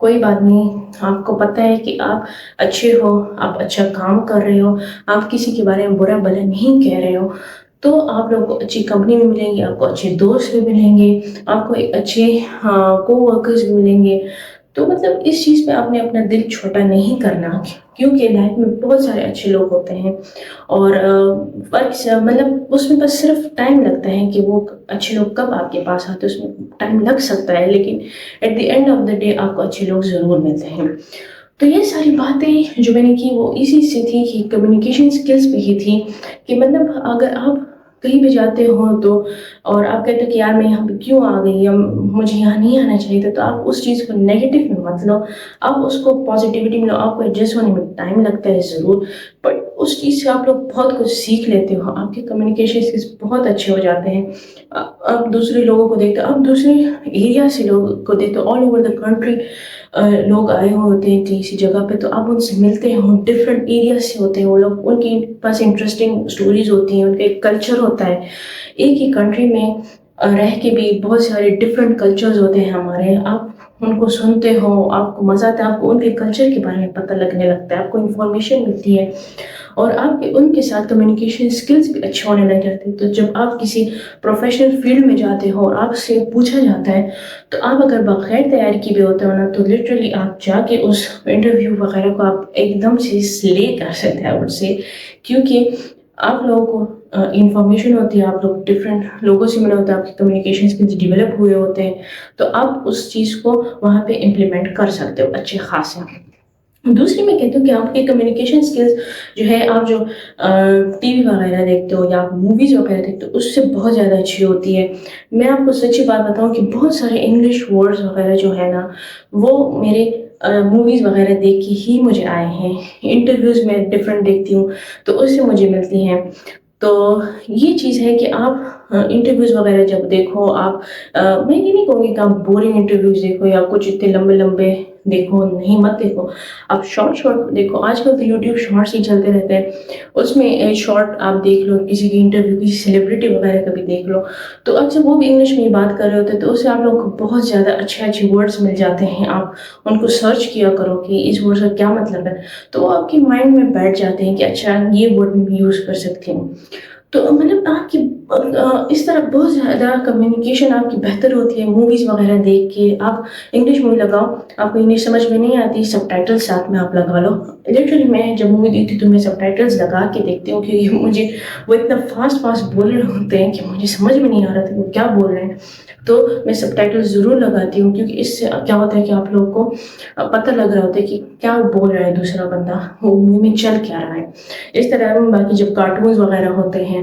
کوئی بات نہیں، آپ کو پتہ ہے کہ آپ اچھے ہو، آپ اچھا کام کر رہے ہو، آپ کسی کے بارے میں برا بھلا نہیں کہہ رہے ہو، تو آپ لوگوں کو اچھی کمپنی بھی ملیں گی، آپ کو اچھے دوست بھی ملیں گے، آپ کو ایک اچھے کو ورکرز بھی ملیں گے. تو مطلب اس چیز پہ آپ نے اپنا دل چھوٹا نہیں کرنا، کیونکہ لائف میں بہت سارے اچھے لوگ ہوتے ہیں، اور مطلب اس میں بس صرف ٹائم لگتا ہے کہ وہ اچھے لوگ کب آپ کے پاس آتے ہیں، اس میں ٹائم لگ سکتا ہے، لیکن at the end of the day آپ کو اچھے لوگ ضرور ملتے ہیں. تو یہ ساری باتیں جو میں نے کی وہ اسی سے تھی کہ کمیونیکیشن سکلز پہ ہی تھی، کہ مطلب اگر آپ کہیں بھی جاتے ہو تو اور آپ کہتے ہو کہ یار میں یہاں پہ کیوں آ گئی، یا مجھے یہاں نہیں آنا چاہیے تھا، تو آپ اس چیز کو نیگیٹو میں مت لو، آپ اس کو پازیٹیوٹی میں لو. آپ کو ایڈجسٹ ہونے میں ٹائم لگتا ہے ضرور، بٹ اس چیز سے آپ لوگ بہت کچھ سیکھ لیتے ہو، آپ کے کمیونیکیشن اسکلز بہت اچھے ہو جاتے ہیں. آپ دوسرے لوگوں کو دیکھتے ہو، آپ دوسرے ایریا سے لوگوں کو دیکھتے ہو، آل اوور دا کنٹری لوگ آئے ہوئے ہوتے ہیں کسی جگہ پہ، تو آپ ان سے ملتے ہو، ڈفرینٹ ایریا سے ہوتے ہیں وہ لوگ، ان کے پاس انٹرسٹنگ اسٹوریز ہوتی ہیں، ان کا ایک کلچر ہوتا ہے. ایک ہی کنٹری میں رہ کے بھی بہت سارے ڈفرینٹ کلچرز ہوتے ہیں ہمارے، آپ ان کو سنتے ہو، آپ کو مزہ آتا ہے، آپ کو ان کے کلچر کے بارے میں پتہ لگنے لگتا ہے، آپ کو انفارمیشن ملتی ہے، اور آپ کے ان کے ساتھ کمیونیکیشن اسکلز بھی اچھے ہونے لگ جاتے ہیں. تو جب آپ کسی پروفیشنل فیلڈ میں جاتے ہو اور آپ سے پوچھا جاتا ہے، تو آپ اگر بغیر تیاری کی بھی ہوتے ہو نا، تو لٹرلی آپ جا کے اس انٹرویو وغیرہ کو آپ ایک دم سے سلے کر سکتے ہیں اس سے، کیونکہ آپ لوگوں کو انفارمیشن ہوتی ہے، آپ لوگ ڈفرینٹ لوگوں سے ملے ہوتے ہیں، آپ کے کمیونیکیشن اسکلز ڈیولپ ہوئے ہوتے ہیں، تو آپ اس چیز کو وہاں پہ امپلیمنٹ کر سکتے ہو اچھے خاصے. دوسری میں کہتی ہوں کہ آپ کے کمیونیکیشن اسکلز جو ہے، آپ جو ٹی وی وغیرہ دیکھتے ہو یا آپ موویز وغیرہ دیکھتے ہو، اس سے بہت زیادہ اچھی ہوتی ہے. میں آپ کو سچی بات بتاؤں کہ بہت سارے انگلش ورڈز وغیرہ جو ہے نا، وہ میرے موویز وغیرہ دیکھ کے ہی مجھے آئے ہیں. انٹرویوز میں ڈفرینٹ دیکھتی ہوں تو اس سے مجھے ملتی ہیں. تو یہ چیز ہے کہ آپ انٹرویوز وغیرہ جب دیکھو، آپ میں یہ نہیں کہوں گی کہ آپ بورنگ انٹرویوز دیکھو یا کچھ اتنے لمبے لمبے دیکھو، نہیں مت دیکھو، آپ شارٹ دیکھو. آج کل تو یوٹیوب شارٹس ہی چلتے رہتے ہیں، اس میں شارٹ آپ دیکھ لو، کسی کی انٹرویو، کسی سیلیبریٹی وغیرہ کا بھی دیکھ لو، تو اکثر وہ بھی انگلش میں ہی بات کر رہے ہوتے ہیں، تو اس سے آپ لوگوں کو بہت زیادہ اچھے اچھے ورڈز مل جاتے ہیں. آپ ان کو سرچ کیا کرو کہ اس ورڈ کا کیا مطلب ہے، تو وہ آپ کے مائنڈ میں بیٹھ جاتے ہیں کہ اچھا یہ ورڈ بھی یوز کر سکتی ہوں. تو مطلب آپ کی اس طرح بہت زیادہ کمیونیکیشن آپ کی بہتر ہوتی ہے. موویز وغیرہ دیکھ کے آپ انگلش مووی لگاؤ، آپ کو انگلش سمجھ میں نہیں آتی، سب ٹائٹل ساتھ میں آپ لگا لو. لٹرلی میں جب مووی دیکھتی ہوں تو میں سب ٹائٹلز لگا کے دیکھتی ہوں، کیونکہ مجھے وہ اتنا فاسٹ بول رہے ہوتے ہیں کہ مجھے سمجھ میں نہیں آ رہا تھا وہ کیا بول رہے ہیں. تو میں سب ٹائٹل ضرور لگاتی ہوں، کیونکہ اس سے کیا ہوتا ہے کہ آپ لوگوں کو پتہ لگ رہا ہوتا ہے کہ کیا بول رہا ہے دوسرا بندہ، وہ مووی میں چل کیا رہا ہے. اس طرح باقی جب کارٹونز وغیرہ ہوتے ہیں،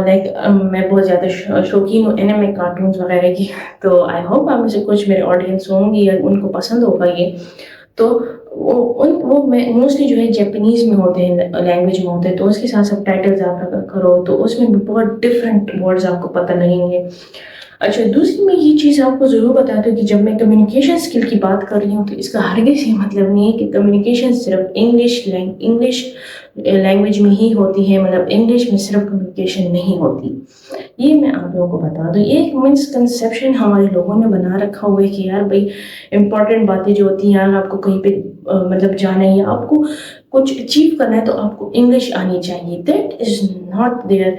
لائک میں بہت زیادہ شوقین ہوں اینیمے کارٹونز وغیرہ کی، تو آئی ہوپ آپ میں سے کچھ میرے آڈینس ہوں گی یا ان کو پسند ہوگا یہ. تو وہ موسٹلی جو ہے جیپنیز میں ہوتے ہیں، لینگویج میں ہوتے ہیں، تو اس کے ساتھ سب ٹائٹلز آپ اگر کرو تو اس میں بھی بہت ڈفرینٹ ورڈز آپ کو پتہ لگیں گے. اچھا، دوسری میں یہ چیز آپ کو ضرور بتا دوں کہ جب میں کمیونیکیشن اسکل کی بات کر رہی ہوں تو اس کا ہرگز یہ مطلب نہیں ہے کہ کمیونیکیشن صرف انگلش لینگویج میں ہی ہوتی ہے، مطلب انگلش میں صرف کمیونیکیشن نہیں ہوتی. یہ میں آپ لوگوں کو بتا دوں، یہ ایک مسکنسیپشن ہمارے لوگوں نے بنا رکھا ہوا ہے کہ یار بھائی امپورٹنٹ باتیں جو ہوتی ہیں، یار آپ کو کہیں پہ مطلب جانا ہے یا آپ کو کچھ اچیو کرنا ہے تو آپ کو انگلش آنی چاہیے. That is not there.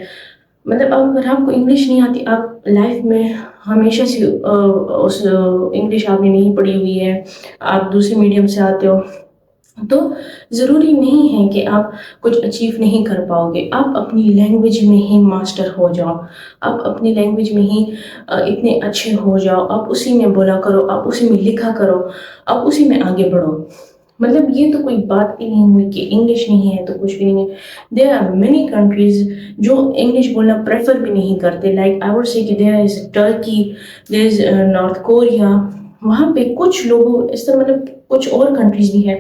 مطلب اگر آپ کو انگلش نہیں آتی، آپ لائف میں ہمیشہ سے اس انگلش آپ نے نہیں پڑھی ہوئی ہے، آپ دوسرے میڈیم سے آتے ہو، تو ضروری نہیں ہے کہ آپ کچھ اچیو نہیں کر پاؤ گے. آپ اپنی لینگویج میں ہی ماسٹر ہو جاؤ، آپ اپنی لینگویج میں ہی اتنے اچھے ہو جاؤ، آپ اسی میں بولا کرو، آپ اسی میں لکھا کرو، آپ اسی میں آگے بڑھو. مطلب یہ تو کوئی بات ہی نہیں ہوئی کہ انگلش نہیں ہے تو کچھ بھی نہیں ہے. دیر آر مینی کنٹریز جو انگلش بولنا پریفر بھی نہیں کرتے، لائک آئی وڈ سے کہ there is Turkey, there is North Korea. وہاں پہ کچھ لوگوں اس طرح، مطلب کچھ اور کنٹریز بھی ہیں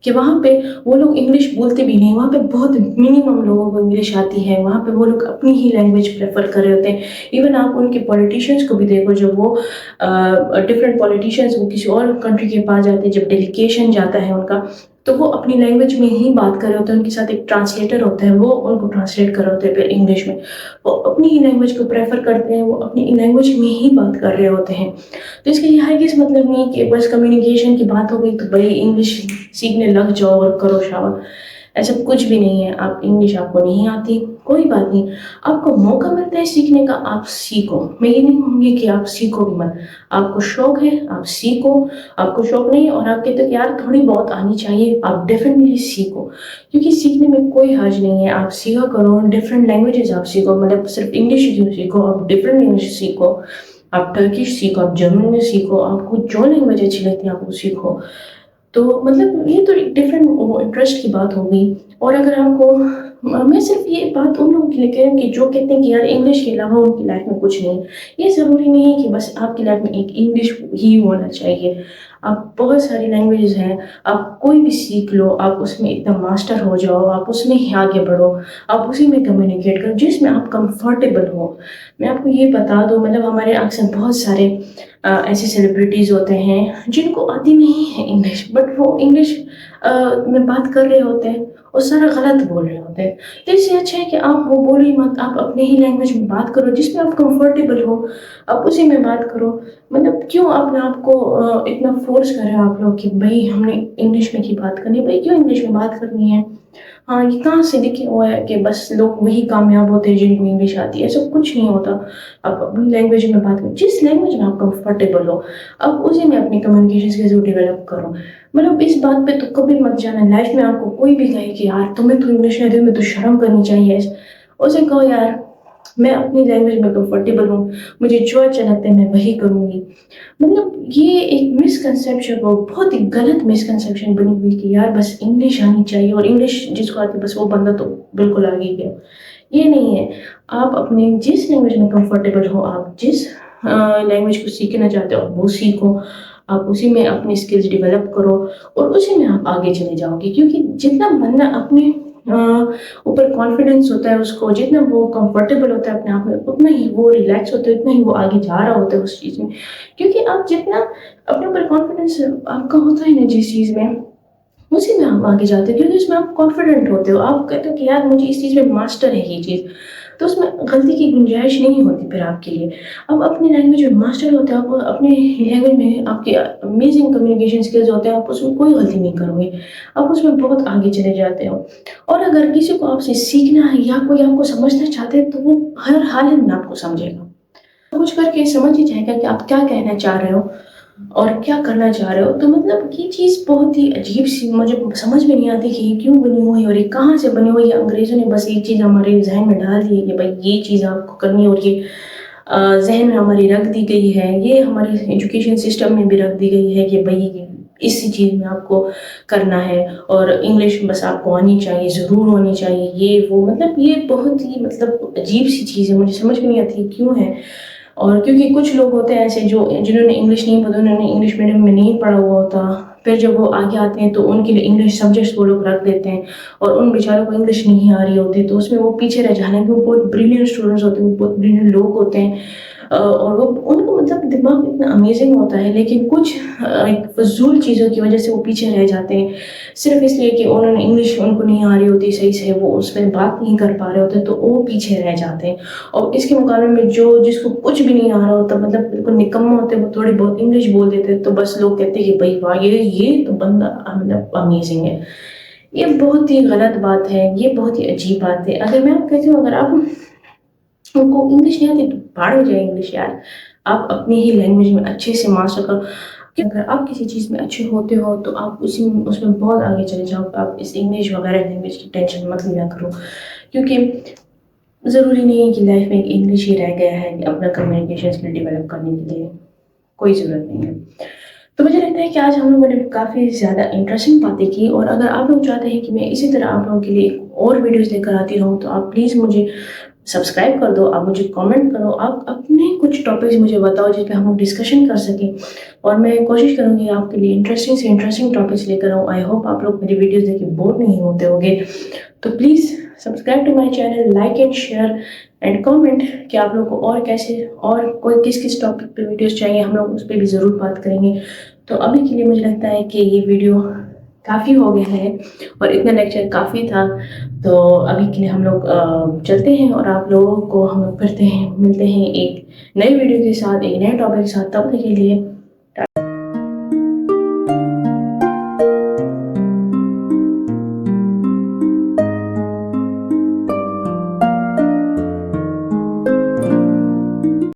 کہ وہاں پہ وہ لوگ انگلش بولتے بھی نہیں، وہاں پہ بہت منیمم لوگوں کو انگلش آتی ہے، وہاں پہ وہ لوگ اپنی ہی لینگویج پریفر کر رہے ہوتے ہیں. ایون آپ ان کے پولیٹیشینس کو بھی دیکھو، جب وہ ڈفرینٹ پولیٹیشینس وہ کسی اور کنٹری کے پاس جاتے ہیں، جب ڈیلیگیشن جاتا ہے ان کا، تو وہ اپنی لینگویج میں ہی بات کر رہے ہوتے ہیں، ان کے ساتھ ایک ٹرانسلیٹر ہوتا ہے، وہ ان کو ٹرانسلیٹ کر رہے ہوتے ہیں پھر انگلش میں. وہ اپنی ہی لینگویج کو پریفر کرتے ہیں، وہ اپنی لینگویج میں ہی بات کر رہے ہوتے ہیں. تو اس کا یہ ہرگز مطلب نہیں کہ بس کمیونیکیشن کی بات ہو گئی تو بھائی انگلش سیکھنے لگ جاؤ اور کرو شاور، ایسا کچھ بھی نہیں ہے. آپ انگلش آپ کو نہیں آتی کوئی بات نہیں، آپ کو موقع ملتا ہے سیکھنے کا، آپ سیکھو. میں یہ نہیں کہوں گی کہ آپ سیکھو بھی مت، آپ کو شوق ہے آپ سیکھو. آپ کو شوق نہیں اور آپ کہتے کہ یار تھوڑی بہت آنی چاہیے، آپ ڈیفینیٹلی سیکھو، کیونکہ سیکھنے میں کوئی حرج نہیں ہے. آپ سیکھا کرو، ڈفرینٹ لینگویجز آپ سیکھو، مطلب صرف انگلش ہی سیکھو، آپ ڈفرینٹ لینگویج سیکھو، آپ ٹرکش سیکھو، آپ جرمن میں سیکھو، آپ کو جو لینگویج اچھی لگتی ہے آپ کو سیکھو. تو مطلب یہ تو ایک ڈفرینٹ انٹرسٹ کی بات ہو گئی. اور اگر آپ کو، میں صرف یہ بات ان لوگوں کے لیے کہہ رہی ہوں کہ جو کہتے ہیں کہ یار انگلش کے علاوہ ان کی لائف میں کچھ نہیں. یہ ضروری نہیں ہے کہ بس آپ کی لائف میں ایک انگلش ہی ہونا چاہیے. آپ بہت ساری لینگویجز ہیں، آپ کوئی بھی سیکھ لو، آپ اس میں اتنا ماسٹر ہو جاؤ، آپ اس میں ہی آگے بڑھو، آپ اسی میں کمیونیکیٹ کرو جس میں آپ کمفرٹیبل ہو. میں آپ کو یہ بتا دوں، مطلب ہمارے اکثر بہت سارے ایسے سیلیبریٹیز ہوتے ہیں جن کو آتی نہیں ہے انگلش، بٹ وہ انگلش میں بات کر رہے ہوتے ہیں اور سارا غلط بول رہے ہوتے ہیں. تو اس سے اچھا ہے کہ آپ وہ بولیں مت، آپ اپنے ہی لینگویج میں بات کرو جس میں آپ کمفرٹیبل ہو، آپ اسی میں بات کرو. مطلب کیوں اپنے آپ کو اتنا فورس کر رہے ہیں آپ لوگ کہ بھائی ہم نے انگلش میں ہی بات کرنی ہے؟ بھائی کیوں انگلش میں بات کرنی ہے؟ ہاں یہ کہاں سے لکھا ہوا ہے کہ بس لوگ وہی کامیاب ہوتے ہیں جن کو انگلش آتی ہے؟ ایسا کچھ نہیں ہوتا. آپ اپنی لینگویج میں بات کرو، جس لینگویج میں آپ کمفرٹیبل ہو آپ اسی میں اپنی کمیونیکیشن اسکلز ڈیولپ کرو. مطلب اس بات پہ تو کبھی مت جانا، لائف میں آپ کو کوئی بھی کہے کہ یار تمہیں تو انگلش نہیں آتی، تمہیں تو شرم کرنی چاہیے، اسے کہو یار میں اپنی لینگویج میں کمفرٹیبل ہوں، مجھے جو اچھا لگتا ہے میں وہی کروں گی. مطلب یہ ایک مسکنسیپشن، بہت ہی غلط مسکنسیپشن بنی ہوئی کہ یار بس انگلش آنی چاہیے اور انگلش جس کو آتی ہے بس وہ بندہ تو بالکل آگے گیا. یہ نہیں ہے. آپ اپنے جس لینگویج میں کمفرٹیبل ہو، آپ جس لینگویج کو سیکھنا چاہتے ہو وہ سیکھو، آپ اسی میں اپنی اسکلز ڈیولپ کرو اور اسی میں آپ آگے چلے جاؤ گے. کیونکہ جتنا بندہ اپنے اوپر کانفیڈنس ہوتا ہے، اس کو جتنا وہ کمفرٹیبل ہوتا ہے اپنے آپ میں، اتنا ہی وہ ریلیکس ہوتا ہے، اتنا ہی وہ آگے جا رہا ہوتا ہے اس چیز میں. کیونکہ آپ جتنا اپنے اوپر کانفیڈنس آپ کا ہوتا ہے نا جس چیز میں، اسی میں آپ آگے جاتے ہیں. کیونکہ اس میں آپ کانفیڈنٹ ہوتے ہو، آپ کہتے ہو کہ یار مجھے اس چیز میں ماسٹر ہے یہ چیز، تو اس میں غلطی کی گنجائش نہیں ہوتی پھر آپ کے لیے. اب اپنی لینگویج میں ماسٹر ہوتے ہیں، آپ اپنے لینگویج میں آپ کے امیزنگ کمیونیکیشن اسکلز ہوتے ہیں، آپ اس میں کوئی غلطی نہیں کرو گے، آپ اس میں بہت آگے چلے جاتے ہو. اور اگر کسی کو آپ سے سیکھنا ہے یا کوئی آپ کو سمجھنا چاہتے ہیں تو وہ ہر حالت میں آپ کو سمجھے گا، کچھ کر کے سمجھ ہی جائے گا کہ آپ کیا کہنا چاہ رہے ہو اور کیا کرنا چاہ رہے ہو. تو مطلب یہ چیز بہت ہی عجیب سی مجھے سمجھ میں نہیں آتی کہ یہ کیوں بنی ہوئی اور یہ کہاں سے بنی ہوئی ہے. انگریزوں نے بس یہ چیز ہمارے ذہن میں ڈال دی ہے کہ بھائی یہ چیز آپ کو کرنی ہے، اور یہ ذہن میں ہماری رکھ دی گئی ہے، یہ ہمارے ایجوکیشن سسٹم میں بھی رکھ دی گئی ہے کہ بھائی اسی چیز میں آپ کو کرنا ہے اور انگلش بس آپ کو آنی چاہیے، ضرور ہونی چاہیے، یہ وہ. مطلب یہ بہت ہی مطلب عجیب سی چیز ہے، مجھے سمجھ میں نہیں آتی کیوں ہے. اور کیونکہ کچھ لوگ ہوتے ہیں ایسے جنہوں نے انگلش نہیں پڑھا، انہوں نے انگلش میڈیم میں نہیں پڑھا ہوا ہوتا، پھر جب وہ آگے آتے ہیں تو ان کے لیے انگلش سبجیکٹس وہ لوگ رکھ دیتے ہیں اور ان بیچاروں کو انگلش نہیں آ رہی ہوتی، تو اس میں وہ پیچھے رہ جانا ہے. وہ بہت بریلینٹ اسٹوڈنٹس ہوتے ہیں، بہت بریلینٹ لوگ ہوتے ہیں اور وہ ان کو مطلب دماغ اتنا امیزنگ ہوتا ہے، لیکن کچھ فضول چیزوں کی وجہ سے وہ پیچھے رہ جاتے ہیں صرف اس لیے کہ انہوں نے انگلش ان کو نہیں آ رہی ہوتی صحیح سے، وہ اس میں بات نہیں کر پا رہے ہوتے تو وہ پیچھے رہ جاتے ہیں. اور اس کے مقابلے میں جس کو کچھ بھی نہیں آ رہا ہوتا، مطلب بالکل نکمہ ہوتے، وہ تھوڑی بہت انگلش بول دیتے تو بس لوگ کہتے ہیں کہ بھائی واہ یہ تو بندہ مطلب امیزنگ ہے. یہ بہت ہی غلط بات ہے، یہ بہت ہی عجیب بات ہے. اگر میں آپ کہتی ہوں اگر آپ کو انگلش نہیں آتی تو پڑھ ہو جائے انگلش یار، آپ اپنی ہی لینگویج میں اچھے سے ماسٹر کرو. اگر آپ کسی چیز میں اچھے ہوتے ہو تو آپ اس میں بہت آگے چلے جاؤ. آپ اس انگلش وغیرہ لینگویج کی ٹینشن مت لیا کرو، کیونکہ ضروری نہیں ہے کہ لائف میں ایک انگلش ہی رہ گیا ہے کہ اپنا کمیونیکیشن اسکل ڈیولپ کرنے کے لیے، کوئی ضرورت نہیں ہے. تو مجھے لگتا ہے کہ آج ہم لوگوں نے کافی زیادہ انٹرسٹنگ باتیں کی، اور اگر آپ لوگ چاہتے ہیں کہ میں اسی طرح آپ لوگوں کے لیے اور ویڈیوز لے کر آتی رہوں تو آپ پلیز مجھے سبسکرائب کر دو، آپ مجھے کامنٹ کرو، آپ اپنے کچھ ٹاپکس مجھے بتاؤ جس پہ ہم لوگ ڈسکشن کر سکیں، اور میں کوشش کروں گی آپ کے لیے انٹرسٹنگ سے انٹرسٹنگ ٹاپکس لے کر آؤں. آئی ہوپ آپ لوگ میری ویڈیوز دیکھ کے بور نہیں ہوتے ہوگے. تو please subscribe to my channel, like and share and comment کہ آپ لوگ کو اور کیسے اور کوئی کس ٹاپک پہ ویڈیوز چاہیے، ہم لوگ اس پہ بھی ضرور بات کریں گے. تو ابھی کے لیے مجھے لگتا ہے کہ یہ ویڈیو کافی ہو گیا ہے اور اتنا لیکچر کافی تھا. تو ابھی کے لیے ہم لوگ چلتے ہیں اور آپ لوگوں کو ہم لوگ پھرتے ہیں ملتے ہیں ایک نئے ویڈیو کے ساتھ، ایک نئے ٹاپک کے ساتھ. تب تک کے لیے